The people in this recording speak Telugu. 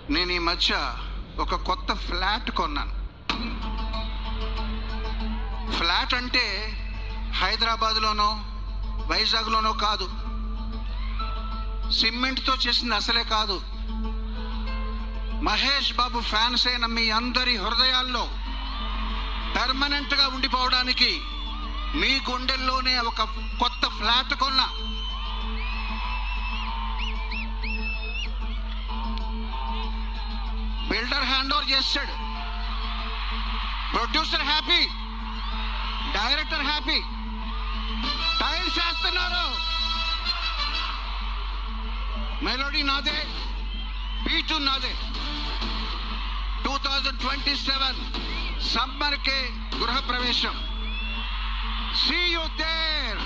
నేను ఈ మధ్య ఒక కొత్త ఫ్లాట్ కొన్నాను. ఫ్లాట్ అంటే హైదరాబాద్లోనో వైజాగ్లోనో కాదు, సిమెంట్తో చేసింది అసలే కాదు. మహేష్ బాబు ఫ్యాన్స్ అయిన మీ అందరి హృదయాల్లో పర్మనెంట్గా ఉండిపోవడానికి మీ గుండెల్లోనే ఒక కొత్త ఫ్లాట్ కొన్నా. బిల్డర్ హ్యాండ్ ఓవర్ చేశాడు, producer happy, director happy, tiles వేస్తున్నారు, మెలోడీ నాదే, బీటు నాదే. 2027 సమ్మర్ కే గృహ ప్రవేశం. See you there.